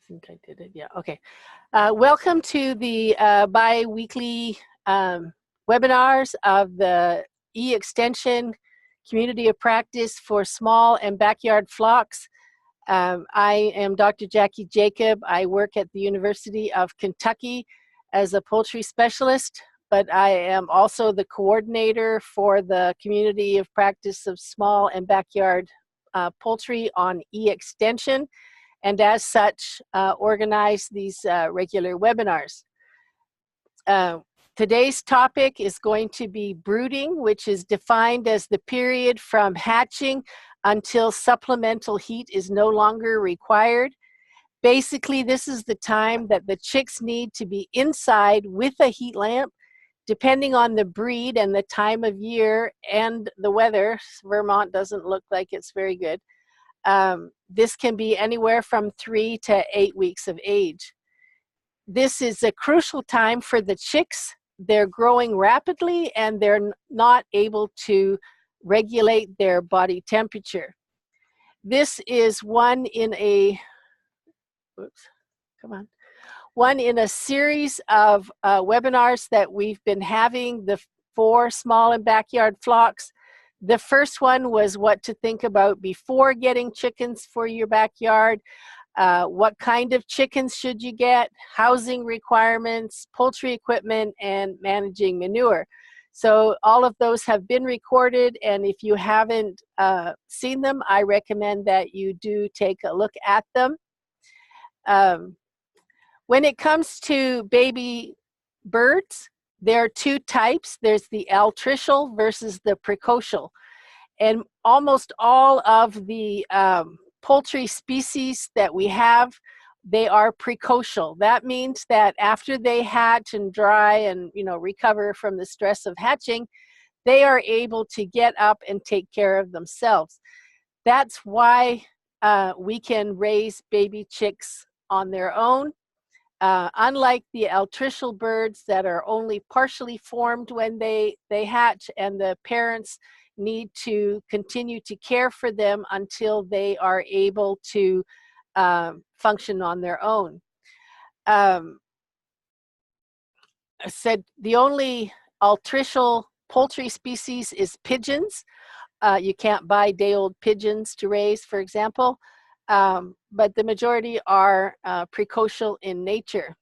think I did it. Yeah. Okay. Welcome to the bi-weekly webinars of the E-Extension Community of Practice for Small and Backyard Flocks. I am Dr. Jacquie Jacob. I work at the University of Kentucky as a poultry specialist, but I am also the coordinator for the Community of Practice of Small and Backyard Poultry on E-Extension, and as such, organize these regular webinars. Today's topic is going to be brooding, which is defined as the period from hatching until supplemental heat is no longer required. Basically, this is the time that the chicks need to be inside with a heat lamp, depending on the breed and the time of year and the weather. Vermont doesn't look like it's very good. This can be anywhere from 3 to 8 weeks of age. This is a crucial time for the chicks. They're growing rapidly and they're not able to regulate their body temperature. This is one in a series of webinars that we've been having, the 4 small and backyard flocks. The first one was what to think about before getting chickens for your backyard. What kind of chickens should you get, housing requirements, poultry equipment, and managing manure. So all of those have been recorded, and if you haven't seen them, I recommend that you do take a look at them. When it comes to baby birds, there are 2 types. There's the altricial versus the precocial. And almost all of the poultry species that we have, they are precocial. That means that after they hatch and dry and recover from the stress of hatching, they are able to get up and take care of themselves. That's why we can raise baby chicks on their own. Unlike the altricial birds that are only partially formed when they hatch, and the parents need to continue to care for them until they are able to function on their own. I said the only altricial poultry species is pigeons. You can't buy day-old pigeons to raise, for example. But the majority are precocial in nature.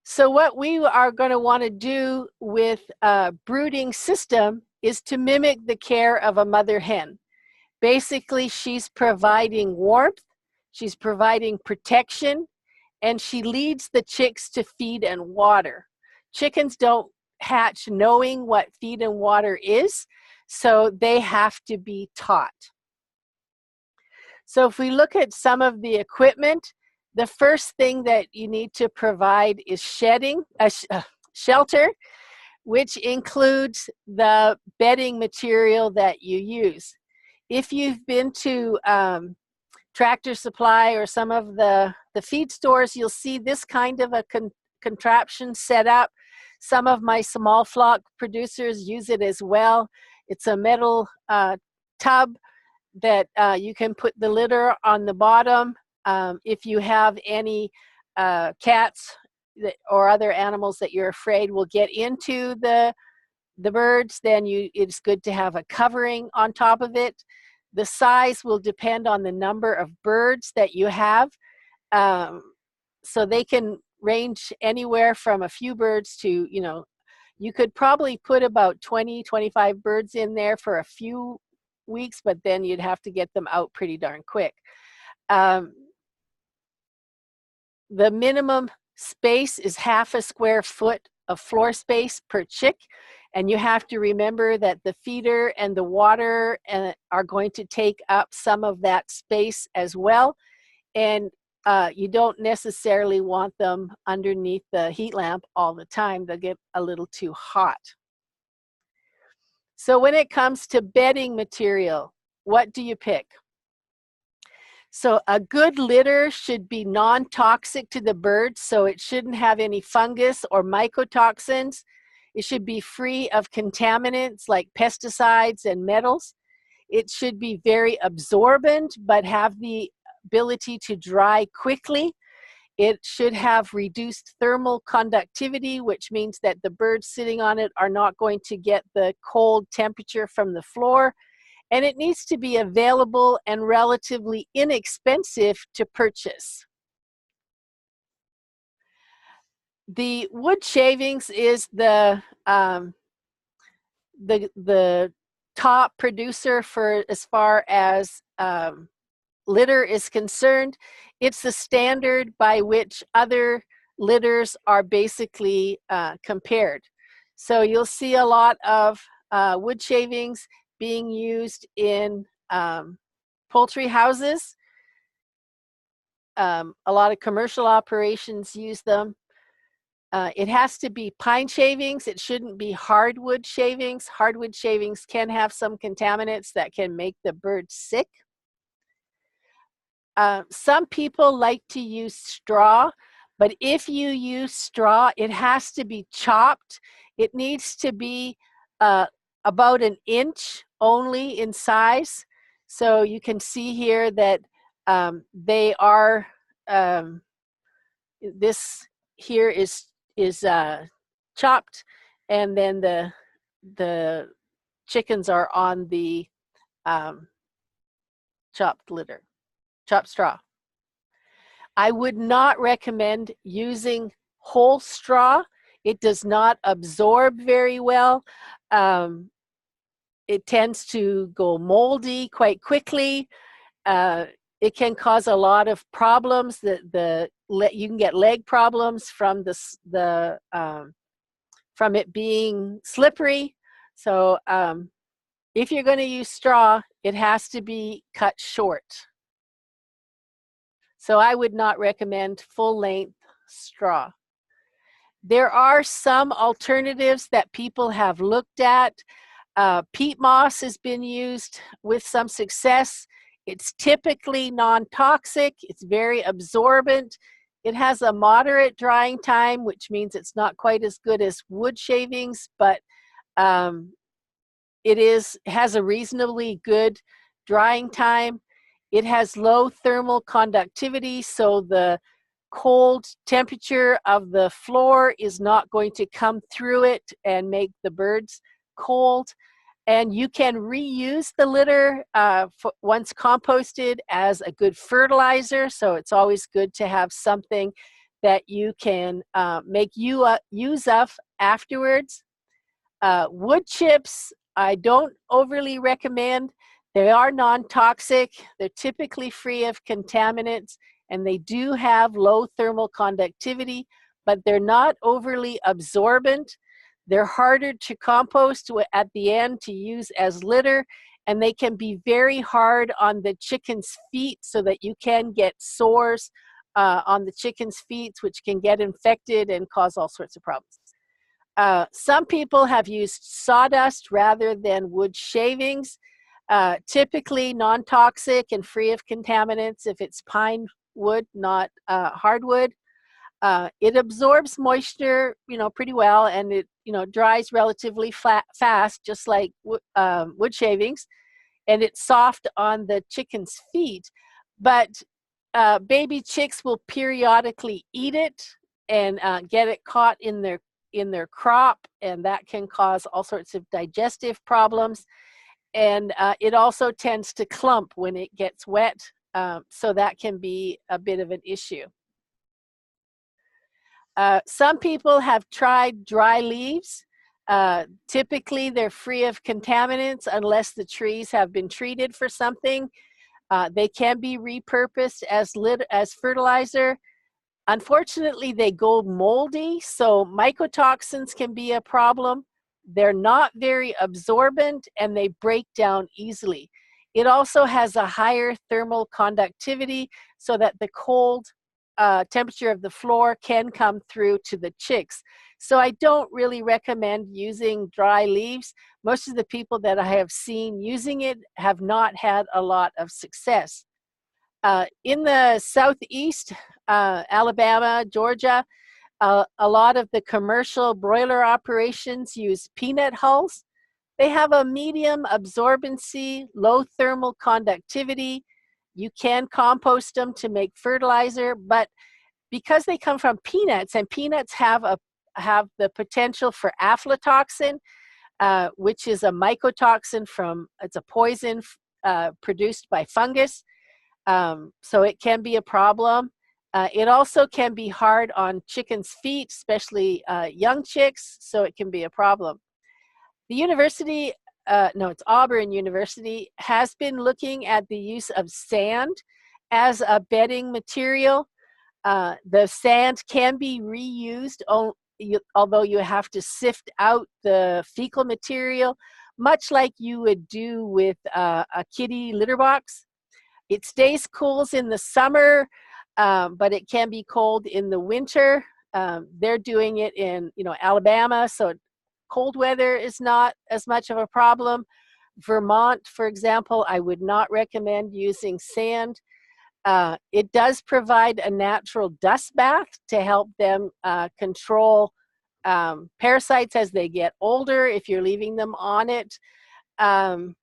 So what we are going to want to do with a brooding system is to mimic the care of a mother hen. Basically, she's providing warmth, she's providing protection, and she leads the chicks to feed and water. Chickens don't hatch knowing what feed and water is, so they have to be taught. So if we look at some of the equipment, the first thing that you need to provide is shelter, which includes the bedding material that you use. If you've been to Tractor Supply or some of the feed stores, you'll see this kind of a contraption set up. Some of my small flock producers use it as well. It's a metal tub that you can put the litter on the bottom. If you have any cats or other animals that you're afraid will get into the birds, then it's good to have a covering on top of it. The size will depend on the number of birds that you have. So they can range anywhere from a few birds to, you could probably put about 20, 25 birds in there for a few weeks, but then you'd have to get them out pretty darn quick. The minimum space is half a square foot of floor space per chick, and you have to remember that the feeder and the water are going to take up some of that space as well, and you don't necessarily want them underneath the heat lamp all the time. They'll get a little too hot. So when it comes to bedding material, what do you pick? So a good litter should be non-toxic to the birds, so it shouldn't have any fungus or mycotoxins. It should be free of contaminants like pesticides and metals. It should be very absorbent, but have the ability to dry quickly. It should have reduced thermal conductivity, which means that the birds sitting on it are not going to get the cold temperature from the floor. And it needs to be available and relatively inexpensive to purchase. The wood shavings is the top producer for as far as litter is concerned. It's the standard by which other litters are basically compared. So you'll see a lot of wood shavings being used in poultry houses. A lot of commercial operations use them. It has to be pine shavings. It shouldn't be hardwood shavings. Hardwood shavings can have some contaminants that can make the bird sick. Some people like to use straw, but if you use straw, it has to be chopped. It needs to be about an inch only in size. So you can see here that they are, this here is chopped, and then the chickens are on the chopped litter, chopped straw. I would not recommend using whole straw. It does not absorb very well. It tends to go moldy quite quickly. It can cause a lot of problems. You can get leg problems from from it being slippery. So if you're going to use straw, it has to be cut short. So I would not recommend full-length straw. There are some alternatives that people have looked at. Peat moss has been used with some success. It's typically non-toxic. It's very absorbent. It has a moderate drying time, which means it's not quite as good as wood shavings, but it has a reasonably good drying time. It has low thermal conductivity, so the cold temperature of the floor is not going to come through it and make the birds cold. And you can reuse the litter once composted as a good fertilizer, so it's always good to have something that you can make use of afterwards. Wood chips, I don't overly recommend. They are non-toxic. They're typically free of contaminants, and they do have low thermal conductivity, but they're not overly absorbent. They're harder to compost at the end to use as litter, and they can be very hard on the chicken's feet, so that you can get sores on the chicken's feet, which can get infected and cause all sorts of problems. Some people have used sawdust rather than wood shavings. Typically non-toxic and free of contaminants if it's pine wood, not hardwood. It absorbs moisture, pretty well, and it, dries relatively fast, just like wood shavings, and it's soft on the chicken's feet. But baby chicks will periodically eat it and get it caught in their crop, and that can cause all sorts of digestive problems. And it also tends to clump when it gets wet, so that can be a bit of an issue. Some people have tried dry leaves. Typically, they're free of contaminants unless the trees have been treated for something. They can be repurposed as fertilizer. Unfortunately, they go moldy, so mycotoxins can be a problem. They're not very absorbent, and they break down easily. It also has a higher thermal conductivity, so that the cold temperature of the floor can come through to the chicks. So I don't really recommend using dry leaves. Most of the people that I have seen using it have not had a lot of success. In the southeast, Alabama, Georgia, a lot of the commercial broiler operations use peanut hulls. They have a medium absorbency, low thermal conductivity. You can compost them to make fertilizer, but because they come from peanuts, and peanuts have the potential for aflatoxin, which is a mycotoxin it's a poison produced by fungus. So it can be a problem. It also can be hard on chickens' feet, especially young chicks, so it can be a problem. The university, no, it's Auburn University, has been looking at the use of sand as a bedding material. The sand can be reused, although you have to sift out the fecal material, much like you would do with a kitty litter box. It stays cool in the summer, but it can be cold in the winter. They're doing it in Alabama, so cold weather is not as much of a problem. Vermont, for example, I would not recommend using sand. It does provide a natural dust bath to help them control parasites as they get older if you're leaving them on it. But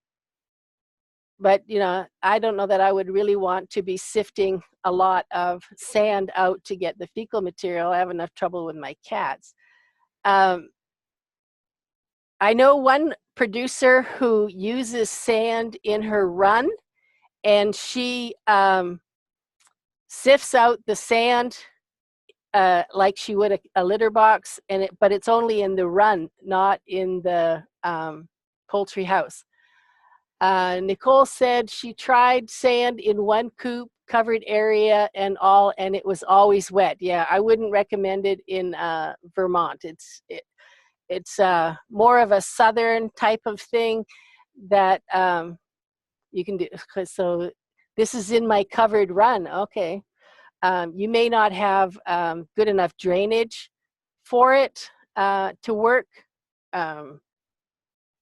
I don't know that I would really want to be sifting a lot of sand out to get the fecal material. I have enough trouble with my cats. I know one producer who uses sand in her run, and she sifts out the sand like she would a litter box, but it's only in the run, not in the poultry house. Nicole said she tried sand in one coop, covered area and all, and it was always wet. Yeah, I wouldn't recommend it in Vermont. It's more of a southern type of thing that you can do. So this is in my covered run. Okay. You may not have good enough drainage for it to work.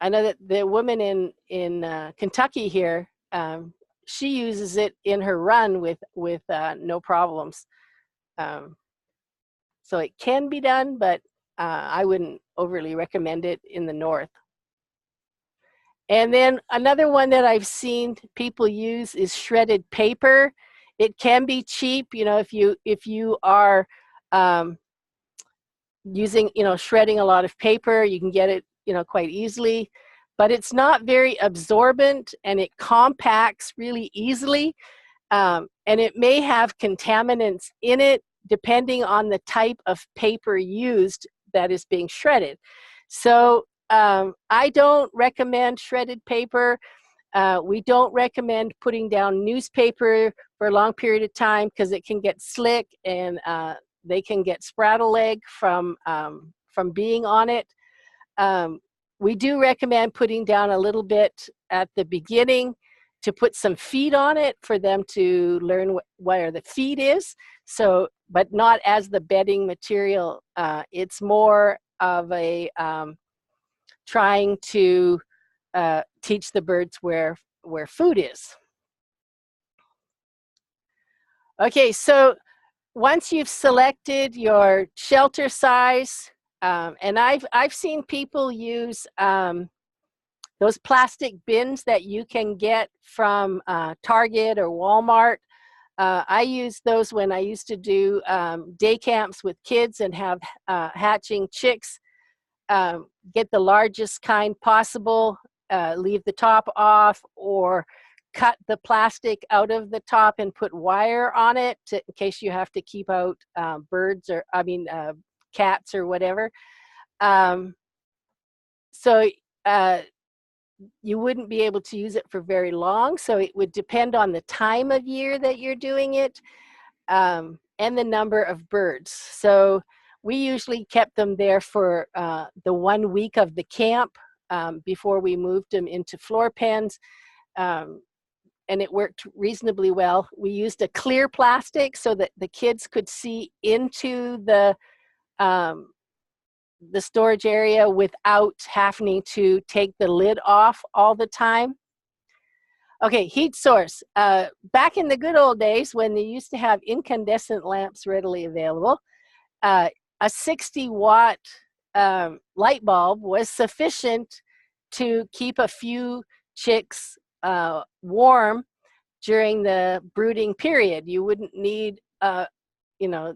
I know that the woman in Kentucky here, she uses it in her run with no problems. So it can be done, but I wouldn't overly recommend it in the north. And then another one that I've seen people use is shredded paper. It can be cheap, if you are using, shredding a lot of paper, you can get it, quite easily. But it's not very absorbent, and it compacts really easily. And it may have contaminants in it, depending on the type of paper used that is being shredded. So I don't recommend shredded paper. We don't recommend putting down newspaper for a long period of time because it can get slick, and they can get spraddle leg from being on it. We do recommend putting down a little bit at the beginning to put some feed on it for them to learn where the feed is. So, but not as the bedding material. It's more of a trying to teach the birds where food is. Okay, so once you've selected your shelter size, and I've seen people use those plastic bins that you can get from Target or Walmart. I used those when I used to do day camps with kids and have hatching chicks. Get the largest kind possible, leave the top off, or cut the plastic out of the top and put wire on it in case you have to keep out birds or, cats or whatever. So you wouldn't be able to use it for very long. So it would depend on the time of year that you're doing it and the number of birds. So we usually kept them there for the 1 week of the camp before we moved them into floor pens. And it worked reasonably well. We used a clear plastic so that the kids could see into the storage area without having to take the lid off all the time. Okay, heat source. Back in the good old days when they used to have incandescent lamps readily available, a 60-watt light bulb was sufficient to keep a few chicks warm during the brooding period. You wouldn't need, you know,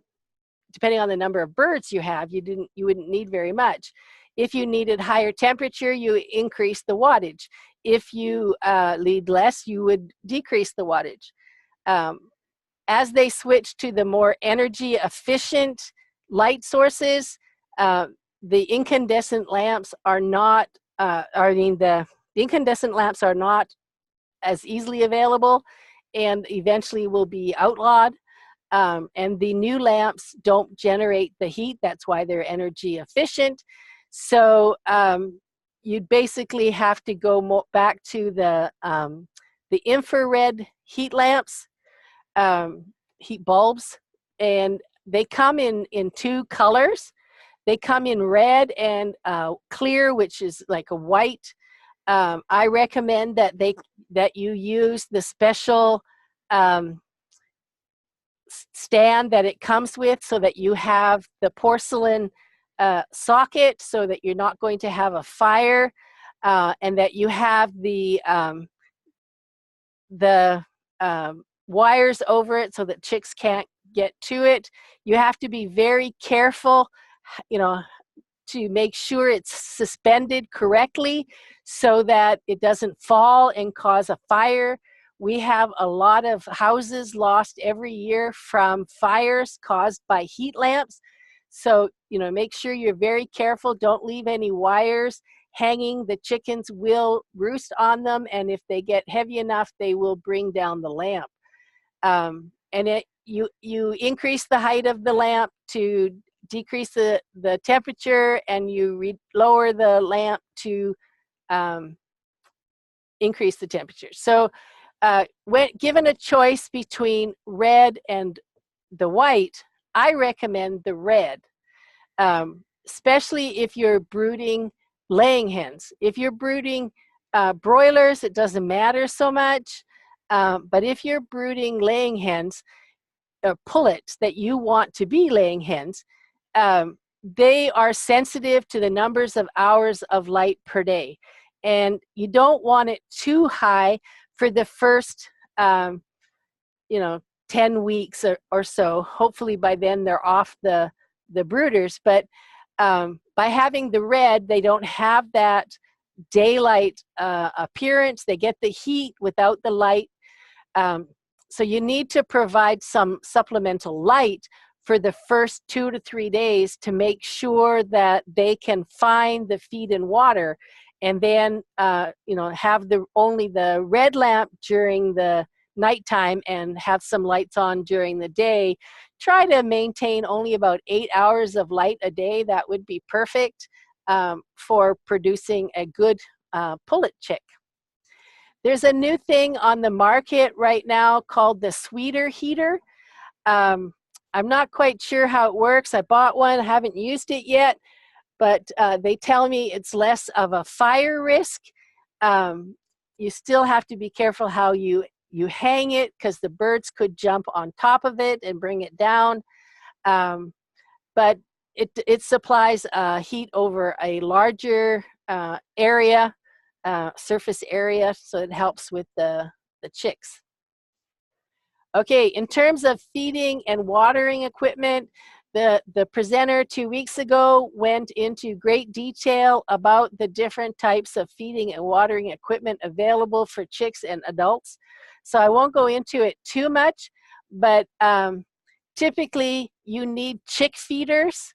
depending on the number of birds you have, you wouldn't need very much. If you needed higher temperature, you increase the wattage. If you need less, you would decrease the wattage. As they switch to the more energy efficient light sources, the incandescent lamps are not, the incandescent lamps are not as easily available and eventually will be outlawed. And the new lamps don't generate the heat. That's why they're energy efficient. So you'd basically have to go back to the infrared heat lamps, heat bulbs, and they come in two colors. They come in red and clear, which is like a white. I recommend that you use the special stand that it comes with, so that you have the porcelain socket, so that you're not going to have a fire, and that you have the wires over it so that chicks can't get to it. You have to be very careful, you know, to make sure it's suspended correctly so that it doesn't fall and cause a fire. We have a lot of houses lost every year from fires caused by heat lamps. So, you know, make sure you're very careful. Don't leave any wires hanging. The chickens will roost on them, and if they get heavy enough, they will bring down the lamp. And you increase the height of the lamp to decrease the temperature, and you lower the lamp to increase the temperature. So when given a choice between red and the white, I recommend the red, especially if you're brooding laying hens. If you're brooding broilers, it doesn't matter so much. But if you're brooding laying hens, pullets that you want to be laying hens, they are sensitive to the numbers of hours of light per day. And you don't want it too high for the first, 10 weeks or so. Hopefully by then they're off the brooders. But by having the red, they don't have that daylight appearance. They get the heat without the light. So you need to provide some supplemental light for the first 2 to 3 days to make sure that they can find the feed and water, and then have only the red lamp during the nighttime and have some lights on during the day. Try to maintain only about 8 hours of light a day. That would be perfect for producing a good pullet chick. There's a new thing on the market right now called the sweeter heater. I'm not quite sure how it works. I bought one, I haven't used it yet, but they tell me it's less of a fire risk. You still have to be careful how you hang it, because the birds could jump on top of it and bring it down. But it supplies heat over a larger area, surface area, so it helps with the chicks. Okay, in terms of feeding and watering equipment, the presenter 2 weeks ago went into great detail about the different types of feeding and watering equipment available for chicks and adults. So I won't go into it too much, but typically you need chick feeders,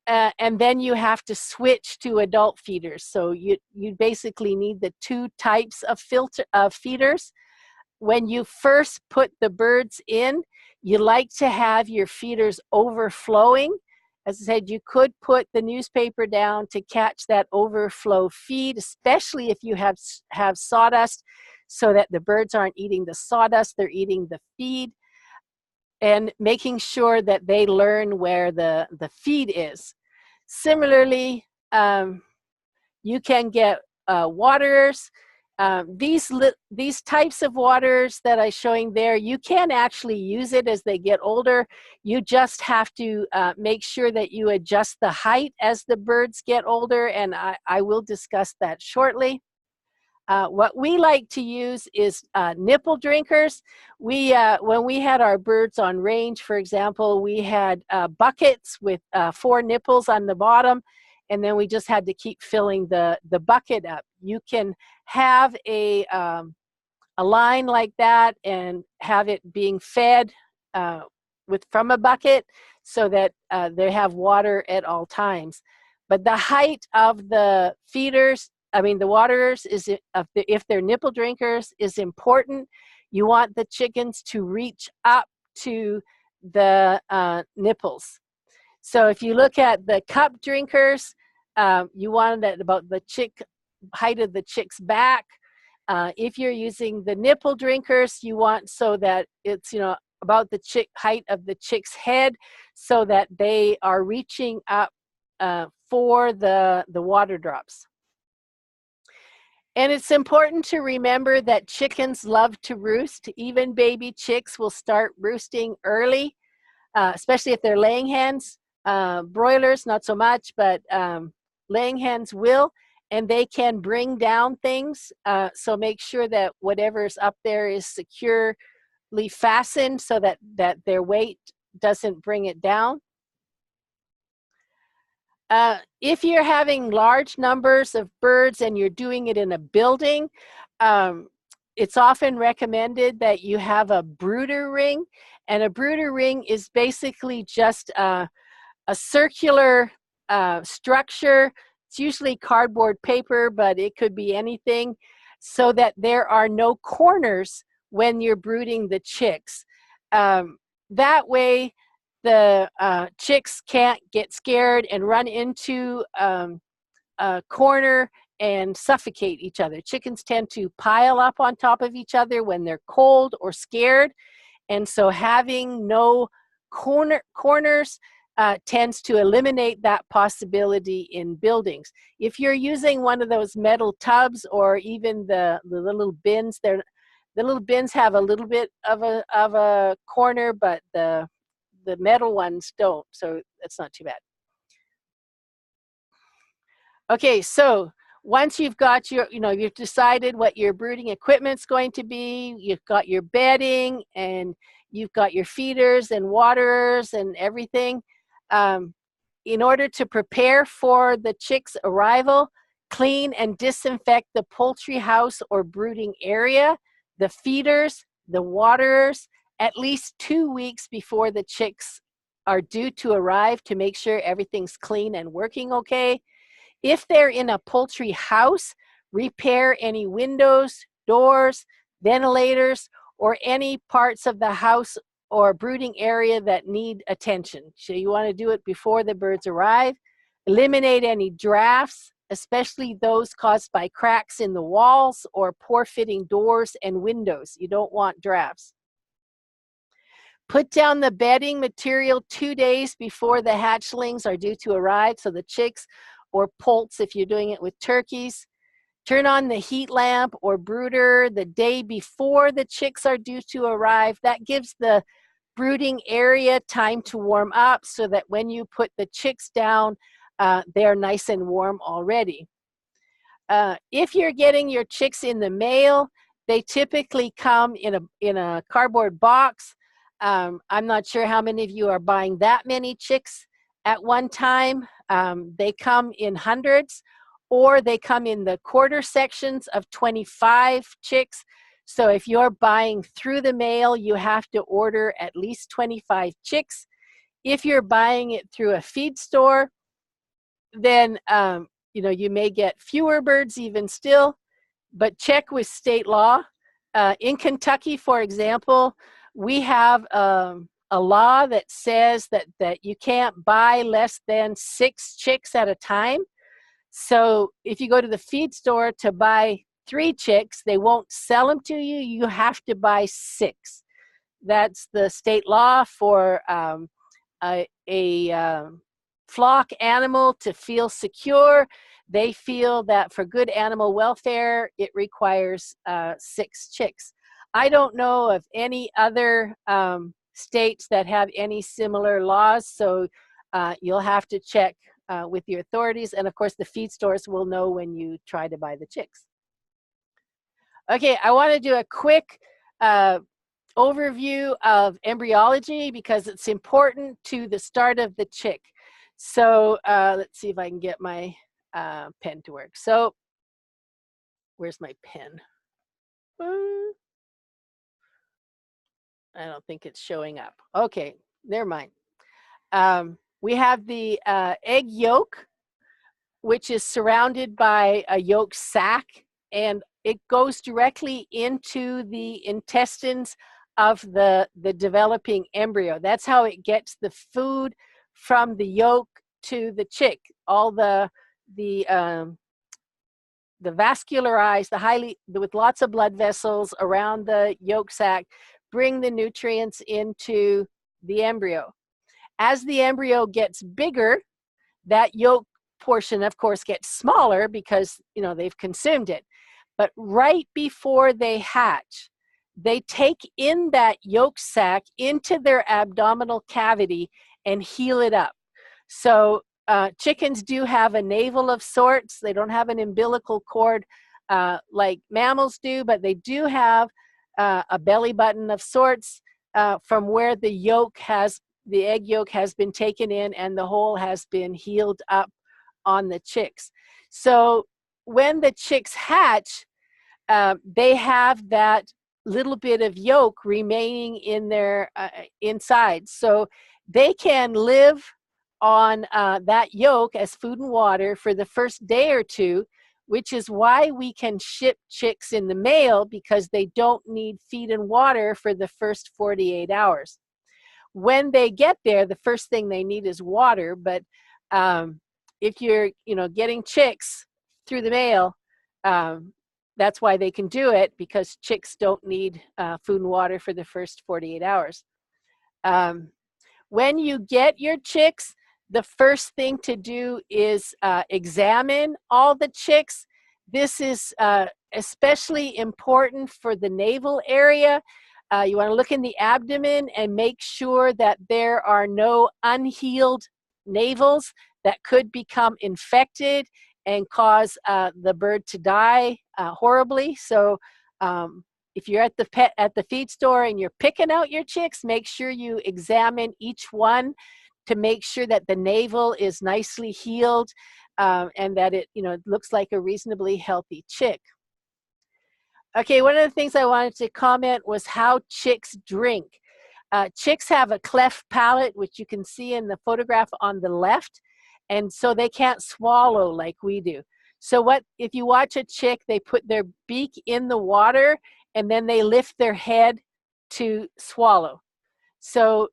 and then you have to switch to adult feeders. So you basically need the two types of feeders. When you first put the birds in, you like to have your feeders overflowing. As I said, you could put the newspaper down to catch that overflow feed, especially if you have sawdust, so that the birds aren't eating the sawdust, they're eating the feed, and making sure that they learn where the feed is. Similarly, you can get waterers. These types of waters that I'm showing there, you can actually use it as they get older. You just have to make sure that you adjust the height as the birds get older, and I will discuss that shortly. What we like to use is nipple drinkers. When we had our birds on range, for example, we had buckets with 4 nipples on the bottom, and then we just had to keep filling the bucket up. You can have a line like that and have it being fed from a bucket so that they have water at all times. But the height of the feeders, the waterers, if they're nipple drinkers, is important. You want the chickens to reach up to the nipples. So if you look at the cup drinkers, you want it at about the height of the chick's back. If you're using the nipple drinkers, you want so that it's about the height of the chick's head, so that they are reaching up for the water drops. And it's important to remember that chickens love to roost. Even baby chicks will start roosting early, especially if they're laying hens. Broilers, not so much, but laying hens will. And they can bring down things, so make sure that whatever's up there is securely fastened so that their weight doesn't bring it down. If you're having large numbers of birds and you're doing it in a building, it's often recommended that you have a brooder ring. And a brooder ring is basically just a circular structure. It's usually cardboard paper, but it could be anything, so that there are no corners when you're brooding the chicks. That way, the chicks can't get scared and run into a corner and suffocate each other. Chickens tend to pile up on top of each other when they're cold or scared, and so having no corners tends to eliminate that possibility in buildings. If you're using one of those metal tubs or even the little bins, the little bins have a little bit of a corner, but the metal ones don't, so it's not too bad. Okay, so once you've got you've decided what your brooding equipment's going to be, you've got your bedding, and you've got your feeders and waterers and everything. In order to prepare for the chicks' arrival, clean and disinfect the poultry house or brooding area, the feeders, the waterers, at least 2 weeks before the chicks are due to arrive, to make sure everything's clean and working okay. If they're in a poultry house, repair any windows, doors, ventilators, or any parts of the house or brooding area that need attention. So you want to do it before the birds arrive. Eliminate any drafts, especially those caused by cracks in the walls or poor fitting doors and windows. You don't want drafts. Put down the bedding material 2 days before the hatchlings are due to arrive, so the chicks or poults, if you're doing it with turkeys. Turn on the heat lamp or brooder the day before the chicks are due to arrive. That gives the brooding area time to warm up, so that when you put the chicks down, they're nice and warm already. If you're getting your chicks in the mail, they typically come in a cardboard box. I'm not sure how many of you are buying that many chicks at one time. They come in hundreds, or they come in the quarter sections of 25 chicks. So if you're buying through the mail, you have to order at least 25 chicks. If you're buying it through a feed store, then you may get fewer birds even still, but check with state law. In Kentucky, for example, we have a law that says that you can't buy less than 6 chicks at a time. So if you go to the feed store to buy 3 chicks, they won't sell them to you. You have to buy 6. That's the state law for a flock animal to feel secure. They feel that for good animal welfare, it requires 6 chicks. I don't know of any other states that have any similar laws, so you'll have to check with your authorities. And of course, the feed stores will know when you try to buy the chicks. Okay, I want to do a quick overview of embryology because it's important to the start of the chick. So let's see if I can get my pen to work. So where's my pen? I don't think it's showing up. Okay, never mind. We have the egg yolk, which is surrounded by a yolk sac, and it goes directly into the intestines of the developing embryo. That's how it gets the food from the yolk to the chick. All the vascularized, with lots of blood vessels around the yolk sac, bring the nutrients into the embryo. As the embryo gets bigger, that yolk portion, of course, gets smaller because they've consumed it. But right before they hatch, they take in that yolk sac into their abdominal cavity and heal it up. So chickens do have a navel of sorts. They don't have an umbilical cord like mammals do, but they do have a belly button of sorts from where the egg yolk has been taken in and the hole has been healed up on the chicks. So when the chicks hatch, they have that little bit of yolk remaining in their inside. So they can live on that yolk as food and water for the first day or two, which is why we can ship chicks in the mail, because they don't need feed and water for the first 48 hours. When they get there, the first thing they need is water. But if you're getting chicks through the mail, that's why they can do it, because chicks don't need food and water for the first 48 hours. When you get your chicks, the first thing to do is examine all the chicks. This is especially important for the navel area. You want to look in the abdomen and make sure that there are no unhealed navels that could become infected and cause the bird to die horribly. So if you're at the feed store and you're picking out your chicks, make sure you examine each one to make sure that the navel is nicely healed and that it looks like a reasonably healthy chick. Okay, one of the things I wanted to comment was how chicks drink. Chicks have a cleft palate, which you can see in the photograph on the left, and so they can't swallow like we do. So if you watch a chick, they put their beak in the water and then they lift their head to swallow. So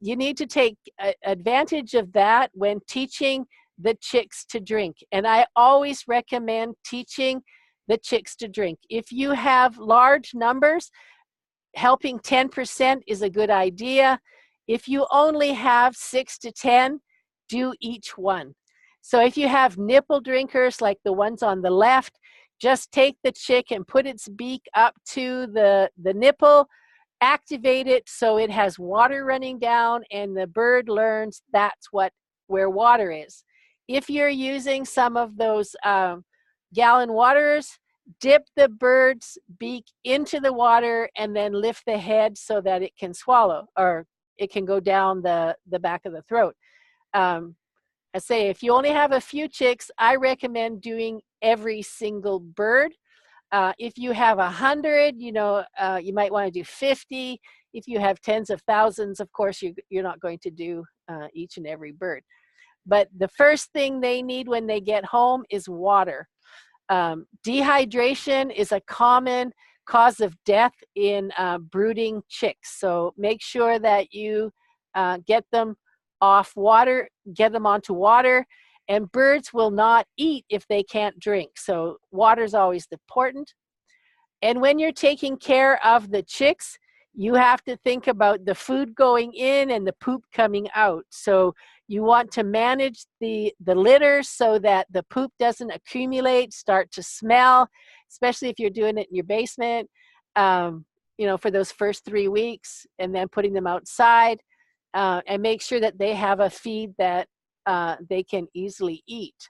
you need to take advantage of that when teaching the chicks to drink. And I always recommend teaching the chicks to drink. If you have large numbers, helping 10% is a good idea. If you only have 6 to 10, do each one. So if you have nipple drinkers like the ones on the left, just take the chick and put its beak up to the nipple, activate it so it has water running down, and the bird learns that's where water is. If you're using some of those gallon waters, dip the bird's beak into the water and then lift the head so that it can swallow, or it can go down the back of the throat. I say if you only have a few chicks, I recommend doing every single bird. If you have 100, you might want to do 50. If you have tens of thousands, of course, you're not going to do each and every bird. But the first thing they need when they get home is water. Dehydration is a common cause of death in brooding chicks. So make sure that you get them off water, get them onto water, and birds will not eat if they can't drink. So water is always important. And when you're taking care of the chicks, you have to think about the food going in and the poop coming out. So you want to manage the litter so that the poop doesn't accumulate, start to smell, especially if you're doing it in your basement, for those first 3 weeks, and then putting them outside, and make sure that they have a feed that they can easily eat.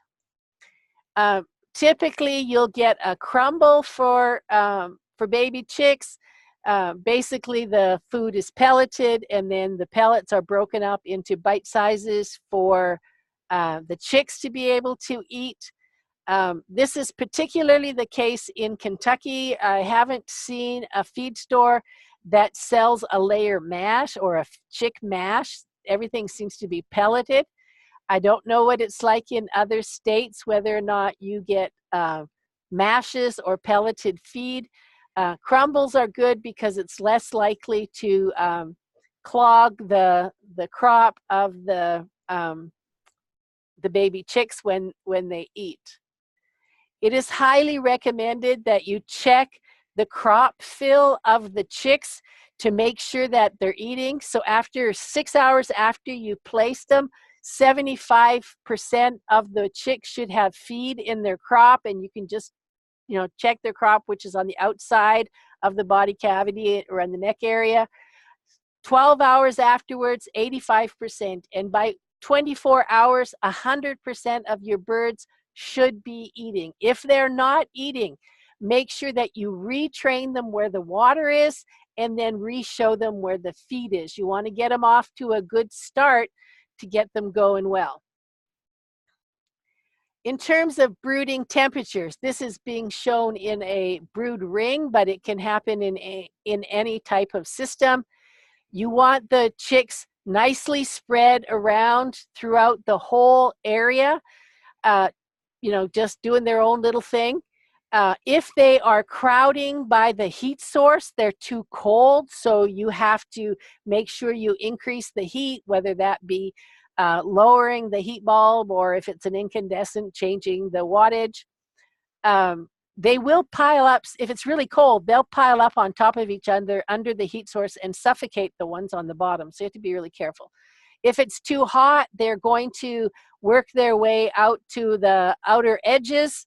Typically, you'll get a crumble for baby chicks. Basically, the food is pelleted, and then the pellets are broken up into bite sizes for the chicks to be able to eat. This is particularly the case in Kentucky. I haven't seen a feed store that sells a layer mash or a chick mash. Everything seems to be pelleted. I don't know what it's like in other states, whether or not you get mashes or pelleted feed. Crumbles are good because it's less likely to clog the crop of the baby chicks when they eat. It is highly recommended that you check the crop fill of the chicks to make sure that they're eating. So after 6 hours after you place them, 75% of the chicks should have feed in their crop, and you can just, check their crop, which is on the outside of the body cavity around the neck area. 12 hours afterwards, 85%, and by 24 hours, 100% of your birds should be eating. If they're not eating, make sure that you retrain them where the water is and then re-show them where the feed is. You want to get them off to a good start to get them going well. In terms of brooding temperatures, this is being shown in a brood ring, but it can happen in any type of system. You want the chicks nicely spread around throughout the whole area, just doing their own little thing. If they are crowding by the heat source, they're too cold, so you have to make sure you increase the heat, whether that be lowering the heat bulb, or if it's an incandescent, changing the wattage. They will pile up. If it's really cold, they'll pile up on top of each other under the heat source and suffocate the ones on the bottom. So you have to be really careful. If it's too hot, they're going to work their way out to the outer edges.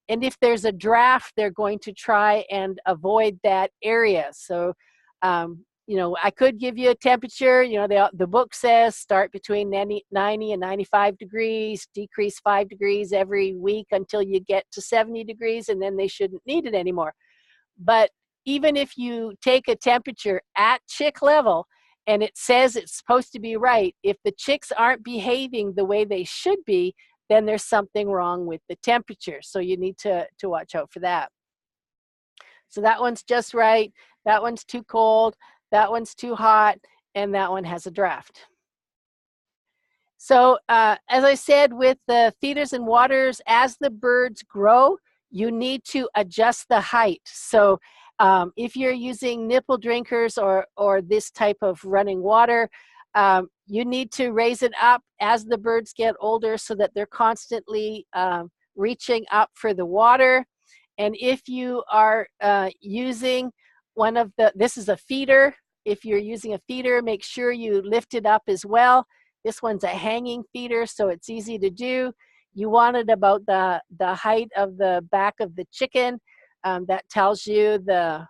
And if there's a draft, they're going to try and avoid that area. So, I could give you a temperature. The book says start between 90 and 95 degrees, decrease 5 degrees every week until you get to 70 degrees, and then they shouldn't need it anymore. But even if you take a temperature at chick level and it says it's supposed to be right, if the chicks aren't behaving the way they should be, then there's something wrong with the temperature. So you need to watch out for that. So that one's just right, that one's too cold, that one's too hot, and that one has a draft. So as I said, with the feeders and waters, as the birds grow, you need to adjust the height. So if you're using nipple drinkers or this type of running water, you need to raise it up as the birds get older so that they're constantly reaching up for the water. And if you are using this is a feeder. If you're using a feeder, make sure you lift it up as well. This one's a hanging feeder, so it's easy to do. You want it about the height of the back of the chicken. That tells you the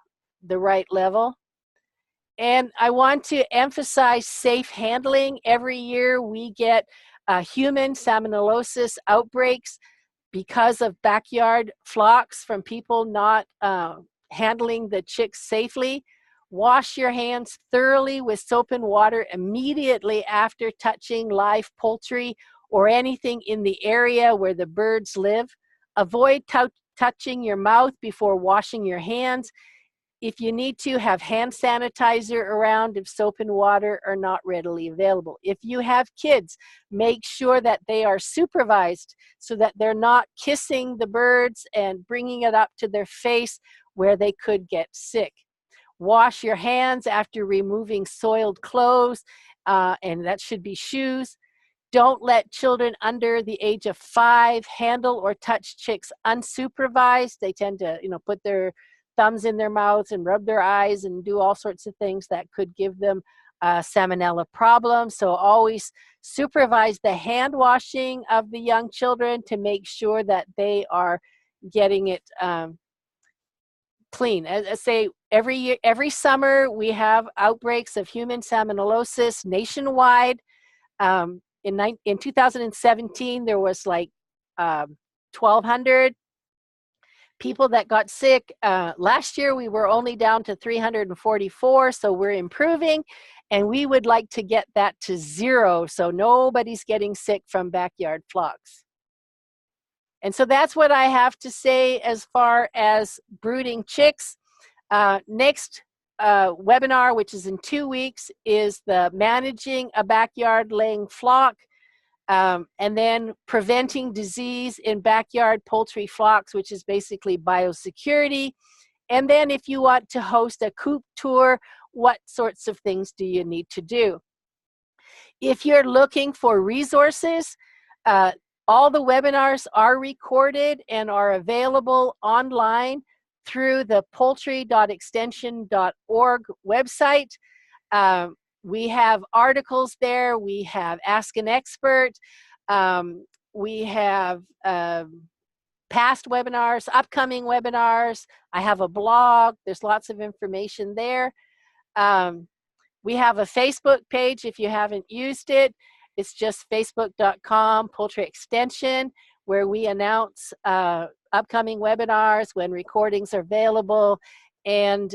right level. And I want to emphasize safe handling. Every year we get human salmonellosis outbreaks because of backyard flocks from people not handling the chicks safely. Wash your hands thoroughly with soap and water immediately after touching live poultry or anything in the area where the birds live. Avoid touching your mouth before washing your hands. If you need to, have hand sanitizer around if soap and water are not readily available. If you have kids, make sure that they are supervised so that they're not kissing the birds and bringing it up to their face where they could get sick. Wash your hands after removing soiled clothes, and that should be shoes. Don't let children under the age of 5 handle or touch chicks unsupervised. They tend to, put their thumbs in their mouths and rub their eyes and do all sorts of things that could give them salmonella problems. So always supervise the hand washing of the young children to make sure that they are getting it clean. As I say, every summer we have outbreaks of human salmonellosis nationwide. In 2017, there was like 1,200 People that got sick, last year we were only down to 344, so we're improving, and we would like to get that to 0, so nobody's getting sick from backyard flocks. And so that's what I have to say as far as brooding chicks. Next webinar, which is in 2 weeks, is the managing a backyard laying flock, and then preventing disease in backyard poultry flocks, which is basically biosecurity. And then if you want to host a coop tour, what sorts of things do you need to do? If you're looking for resources, all the webinars are recorded and are available online through the poultry.extension.org website. We have articles there. We have Ask an Expert. We have past webinars, upcoming webinars. I have a blog. There's lots of information there. We have a Facebook page if you haven't used it. It's just facebook.com Poultry Extension, where we announce upcoming webinars when recordings are available, and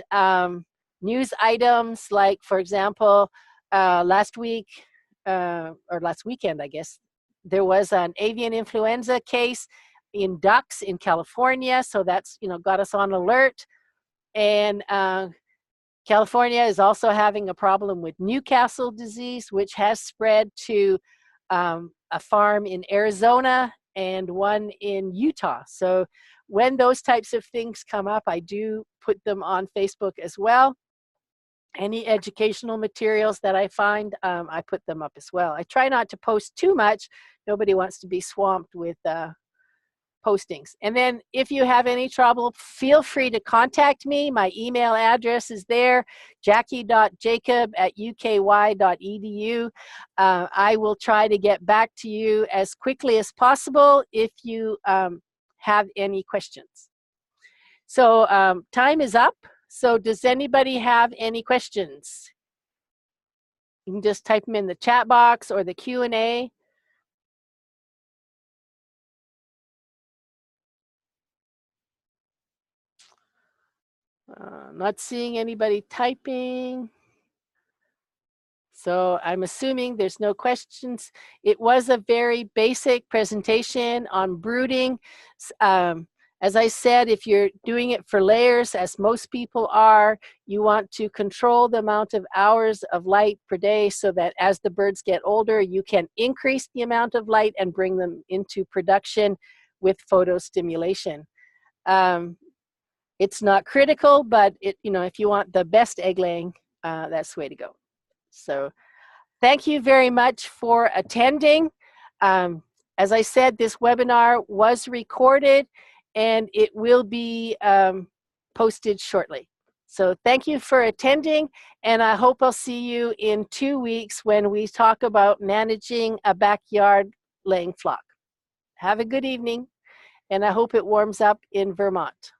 news items like, for example, last week, or last weekend, I guess, there was an avian influenza case in ducks in California, so that's, got us on alert. And California is also having a problem with Newcastle disease, which has spread to a farm in Arizona and one in Utah. So when those types of things come up, I do put them on Facebook as well. Any educational materials that I find, I put them up as well. I try not to post too much. Nobody wants to be swamped with postings. And then if you have any trouble, feel free to contact me. My email address is there, jackie.jacob@uky.edu. I will try to get back to you as quickly as possible if you have any questions. So time is up. So does anybody have any questions? You can just type them in the chat box or the Q&A. Not seeing anybody typing. So I'm assuming there's no questions. It was a very basic presentation on brooding. As I said, if you're doing it for layers, as most people are, you want to control the amount of hours of light per day so that as the birds get older, you can increase the amount of light and bring them into production with photostimulation. It's not critical, but if you want the best egg laying, that's the way to go. So thank you very much for attending. As I said, this webinar was recorded and it will be posted shortly. So thank you for attending, and I hope I'll see you in 2 weeks when we talk about managing a backyard laying flock. Have a good evening, and I hope it warms up in Vermont.